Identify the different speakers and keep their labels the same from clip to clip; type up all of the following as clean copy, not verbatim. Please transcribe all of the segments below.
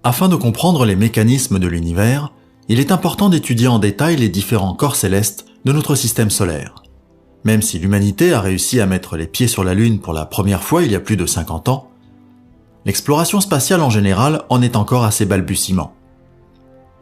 Speaker 1: Afin de comprendre les mécanismes de l'univers, il est important d'étudier en détail les différents corps célestes de notre système solaire. Même si l'humanité a réussi à mettre les pieds sur la Lune pour la première fois il y a plus de 50 ans, l'exploration spatiale en général en est encore à ses balbutiements.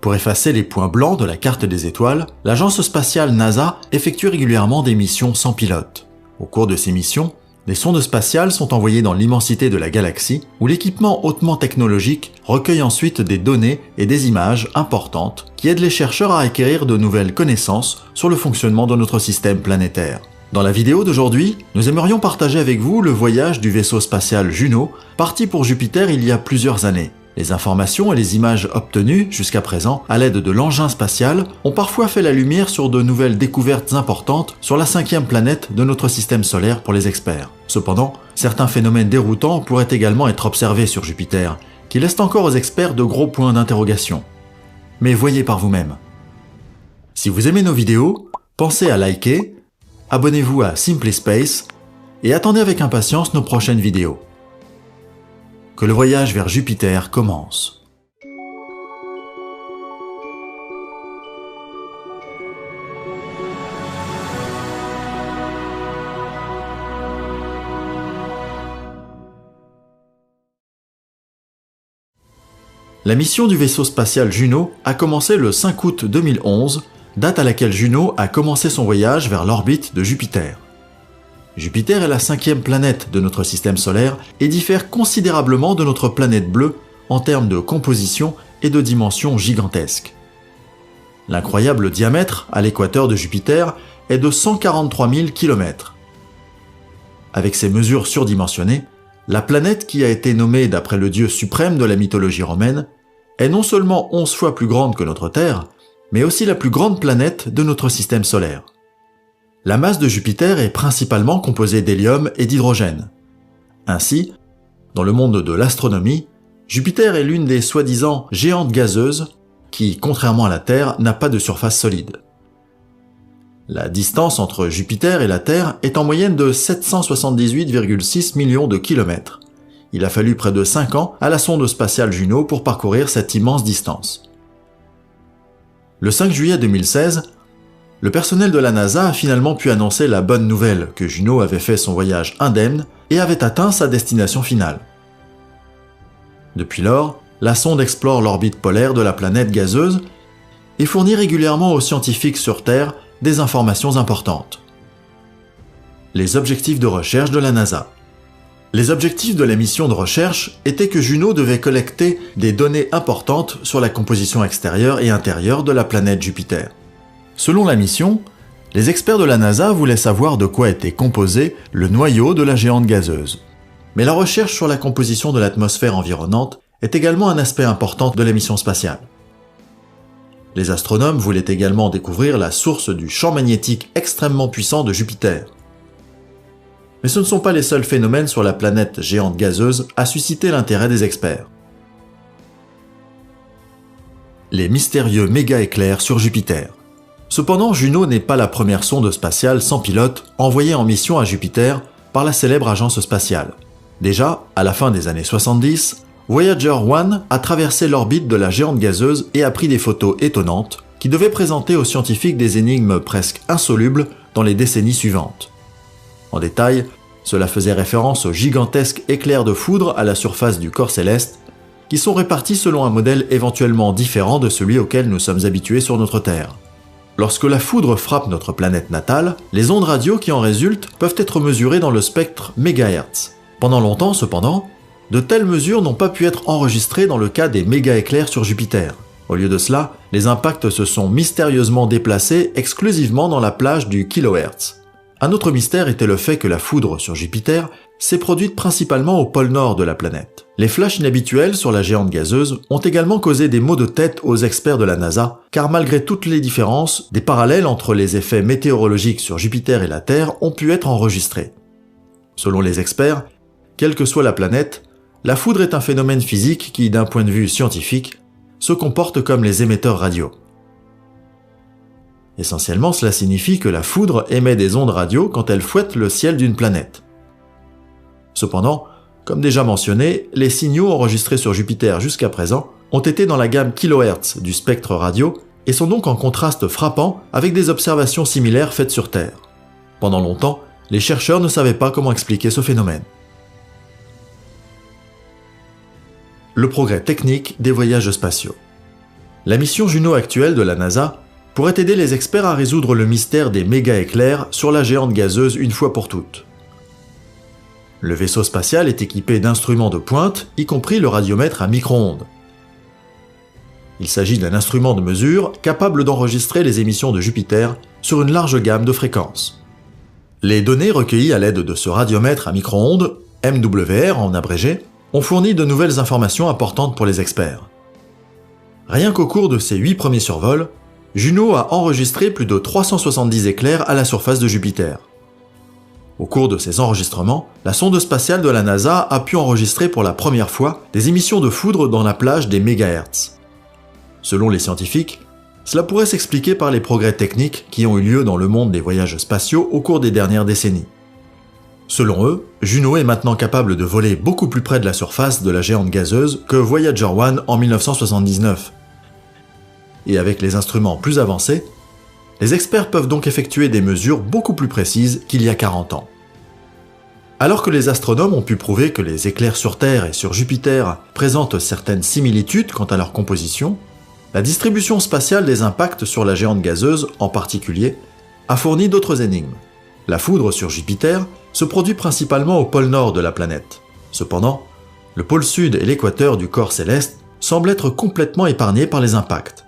Speaker 1: Pour effacer les points blancs de la carte des étoiles, l'agence spatiale NASA effectue régulièrement des missions sans pilote. Au cours de ces missions, des sondes spatiales sont envoyées dans l'immensité de la galaxie, où l'équipement hautement technologique recueille ensuite des données et des images importantes qui aident les chercheurs à acquérir de nouvelles connaissances sur le fonctionnement de notre système planétaire. Dans la vidéo d'aujourd'hui, nous aimerions partager avec vous le voyage du vaisseau spatial Juno, parti pour Jupiter il y a plusieurs années. Les informations et les images obtenues jusqu'à présent à l'aide de l'engin spatial ont parfois fait la lumière sur de nouvelles découvertes importantes sur la 5e planète de notre système solaire pour les experts. Cependant, certains phénomènes déroutants pourraient également être observés sur Jupiter, qui laissent encore aux experts de gros points d'interrogation. Mais voyez par vous-même. Si vous aimez nos vidéos, pensez à liker, abonnez-vous à Simply Space et attendez avec impatience nos prochaines vidéos. Que le voyage vers Jupiter commence. La mission du vaisseau spatial Juno a commencé le 5 août 2011, date à laquelle Juno a commencé son voyage vers l'orbite de Jupiter. Jupiter est la 5e planète de notre système solaire et diffère considérablement de notre planète bleue en termes de composition et de dimensions gigantesques. L'incroyable diamètre à l'équateur de Jupiter est de 143 000 km. Avec ses mesures surdimensionnées, la planète qui a été nommée d'après le dieu suprême de la mythologie romaine est non seulement 11 fois plus grande que notre Terre, mais aussi la plus grande planète de notre système solaire. La masse de Jupiter est principalement composée d'hélium et d'hydrogène. Ainsi, dans le monde de l'astronomie, Jupiter est l'une des soi-disant géantes gazeuses qui, contrairement à la Terre, n'a pas de surface solide. La distance entre Jupiter et la Terre est en moyenne de 778,6 millions de kilomètres. Il a fallu près de 5 ans à la sonde spatiale Juno pour parcourir cette immense distance. Le 5 juillet 2016, le personnel de la NASA a finalement pu annoncer la bonne nouvelle que Juno avait fait son voyage indemne et avait atteint sa destination finale. Depuis lors, la sonde explore l'orbite polaire de la planète gazeuse et fournit régulièrement aux scientifiques sur Terre des informations importantes. Les objectifs de recherche de la NASA. Les objectifs de la mission de recherche étaient que Juno devait collecter des données importantes sur la composition extérieure et intérieure de la planète Jupiter. Selon la mission, les experts de la NASA voulaient savoir de quoi était composé le noyau de la géante gazeuse. Mais la recherche sur la composition de l'atmosphère environnante est également un aspect important de la mission spatiale. Les astronomes voulaient également découvrir la source du champ magnétique extrêmement puissant de Jupiter. Mais ce ne sont pas les seuls phénomènes sur la planète géante gazeuse à susciter l'intérêt des experts. Les mystérieux méga-éclairs sur Jupiter. Cependant, Juno n'est pas la première sonde spatiale sans pilote envoyée en mission à Jupiter par la célèbre agence spatiale. Déjà, à la fin des années 70, Voyager 1 a traversé l'orbite de la géante gazeuse et a pris des photos étonnantes qui devaient présenter aux scientifiques des énigmes presque insolubles dans les décennies suivantes. En détail, cela faisait référence aux gigantesques éclairs de foudre à la surface du corps céleste qui sont répartis selon un modèle éventuellement différent de celui auquel nous sommes habitués sur notre Terre. Lorsque la foudre frappe notre planète natale, les ondes radio qui en résultent peuvent être mesurées dans le spectre mégahertz. Pendant longtemps, cependant, de telles mesures n'ont pas pu être enregistrées dans le cas des méga-éclairs sur Jupiter. Au lieu de cela, les impacts se sont mystérieusement déplacés exclusivement dans la plage du kilohertz. Un autre mystère était le fait que la foudre sur Jupiter s'est produite principalement au pôle nord de la planète. Les flashs inhabituels sur la géante gazeuse ont également causé des maux de tête aux experts de la NASA, car malgré toutes les différences, des parallèles entre les effets météorologiques sur Jupiter et la Terre ont pu être enregistrés. Selon les experts, quelle que soit la planète, la foudre est un phénomène physique qui, d'un point de vue scientifique, se comporte comme les émetteurs radio. Essentiellement, cela signifie que la foudre émet des ondes radio quand elle fouette le ciel d'une planète. Cependant, comme déjà mentionné, les signaux enregistrés sur Jupiter jusqu'à présent ont été dans la gamme kHz du spectre radio et sont donc en contraste frappant avec des observations similaires faites sur Terre. Pendant longtemps, les chercheurs ne savaient pas comment expliquer ce phénomène. Le progrès technique des voyages spatiaux. La mission Juno actuelle de la NASA pourrait aider les experts à résoudre le mystère des méga-éclairs sur la géante gazeuse une fois pour toutes. Le vaisseau spatial est équipé d'instruments de pointe, y compris le radiomètre à micro-ondes. Il s'agit d'un instrument de mesure capable d'enregistrer les émissions de Jupiter sur une large gamme de fréquences. Les données recueillies à l'aide de ce radiomètre à micro-ondes, MWR en abrégé, ont fourni de nouvelles informations importantes pour les experts. Rien qu'au cours de ses 8 premiers survols, Juno a enregistré plus de 370 éclairs à la surface de Jupiter. Au cours de ces enregistrements, la sonde spatiale de la NASA a pu enregistrer pour la première fois des émissions de foudre dans la plage des mégahertz. Selon les scientifiques, cela pourrait s'expliquer par les progrès techniques qui ont eu lieu dans le monde des voyages spatiaux au cours des dernières décennies. Selon eux, Juno est maintenant capable de voler beaucoup plus près de la surface de la géante gazeuse que Voyager 1 en 1979. Et avec les instruments plus avancés, les experts peuvent donc effectuer des mesures beaucoup plus précises qu'il y a 40 ans. Alors que les astronomes ont pu prouver que les éclairs sur Terre et sur Jupiter présentent certaines similitudes quant à leur composition, la distribution spatiale des impacts sur la géante gazeuse, en particulier, a fourni d'autres énigmes. La foudre sur Jupiter se produit principalement au pôle nord de la planète. Cependant, le pôle sud et l'équateur du corps céleste semblent être complètement épargnés par les impacts.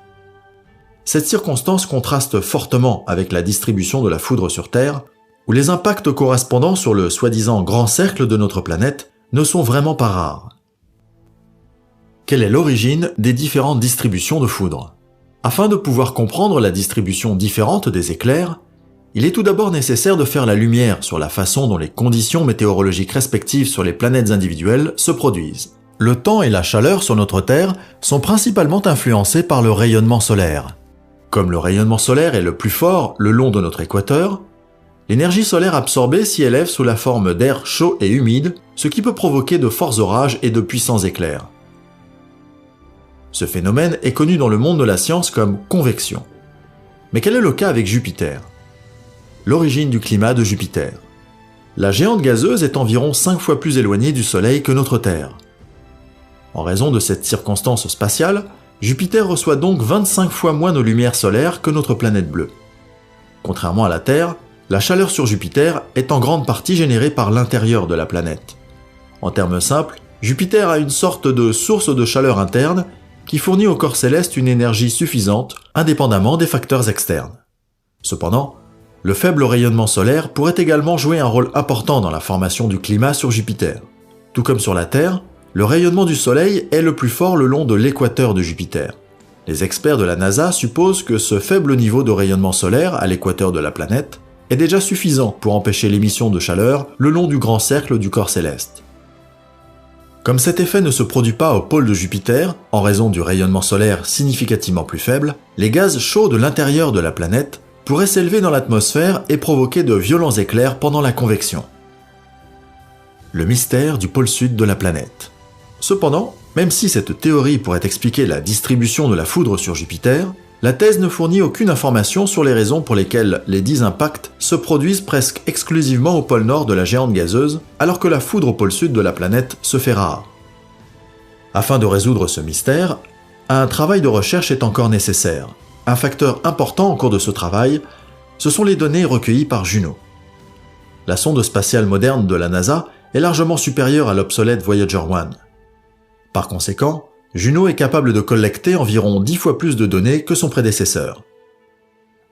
Speaker 1: Cette circonstance contraste fortement avec la distribution de la foudre sur Terre, où les impacts correspondant sur le soi-disant grand cercle de notre planète ne sont vraiment pas rares. Quelle est l'origine des différentes distributions de foudre ? Afin de pouvoir comprendre la distribution différente des éclairs, il est tout d'abord nécessaire de faire la lumière sur la façon dont les conditions météorologiques respectives sur les planètes individuelles se produisent. Le temps et la chaleur sur notre Terre sont principalement influencés par le rayonnement solaire. Comme le rayonnement solaire est le plus fort le long de notre équateur, l'énergie solaire absorbée s'y élève sous la forme d'air chaud et humide, ce qui peut provoquer de forts orages et de puissants éclairs. Ce phénomène est connu dans le monde de la science comme convection. Mais quel est le cas avec Jupiter ? L'origine du climat de Jupiter. La géante gazeuse est environ 5 fois plus éloignée du Soleil que notre Terre. En raison de cette circonstance spatiale, Jupiter reçoit donc 25 fois moins de lumière solaire que notre planète bleue. Contrairement à la Terre, la chaleur sur Jupiter est en grande partie générée par l'intérieur de la planète. En termes simples, Jupiter a une sorte de source de chaleur interne qui fournit au corps céleste une énergie suffisante, indépendamment des facteurs externes. Cependant, le faible rayonnement solaire pourrait également jouer un rôle important dans la formation du climat sur Jupiter. Tout comme sur la Terre, le rayonnement du Soleil est le plus fort le long de l'équateur de Jupiter. Les experts de la NASA supposent que ce faible niveau de rayonnement solaire à l'équateur de la planète est déjà suffisant pour empêcher l'émission de chaleur le long du grand cercle du corps céleste. Comme cet effet ne se produit pas au pôle de Jupiter, en raison du rayonnement solaire significativement plus faible, les gaz chauds de l'intérieur de la planète pourraient s'élever dans l'atmosphère et provoquer de violents éclairs pendant la convection. Le mystère du pôle sud de la planète. Cependant, même si cette théorie pourrait expliquer la distribution de la foudre sur Jupiter, la thèse ne fournit aucune information sur les raisons pour lesquelles les dits impacts se produisent presque exclusivement au pôle nord de la géante gazeuse, alors que la foudre au pôle sud de la planète se fait rare. Afin de résoudre ce mystère, un travail de recherche est encore nécessaire. Un facteur important en cours de ce travail, ce sont les données recueillies par Juno. La sonde spatiale moderne de la NASA est largement supérieure à l'obsolète Voyager 1. Par conséquent, Juno est capable de collecter environ 10 fois plus de données que son prédécesseur.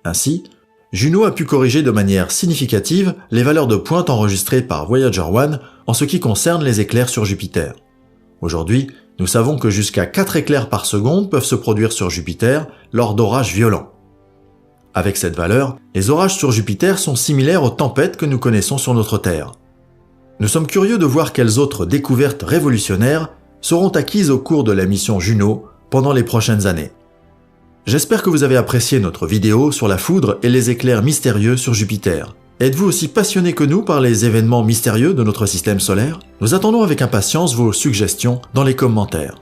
Speaker 1: Ainsi, Juno a pu corriger de manière significative les valeurs de pointe enregistrées par Voyager 1 en ce qui concerne les éclairs sur Jupiter. Aujourd'hui, nous savons que jusqu'à 4 éclairs par seconde peuvent se produire sur Jupiter lors d'orages violents. Avec cette valeur, les orages sur Jupiter sont similaires aux tempêtes que nous connaissons sur notre Terre. Nous sommes curieux de voir quelles autres découvertes révolutionnaires seront acquises au cours de la mission Juno pendant les prochaines années. J'espère que vous avez apprécié notre vidéo sur la foudre et les éclairs mystérieux sur Jupiter. Êtes-vous aussi passionné que nous par les événements mystérieux de notre système solaire ? Nous attendons avec impatience vos suggestions dans les commentaires.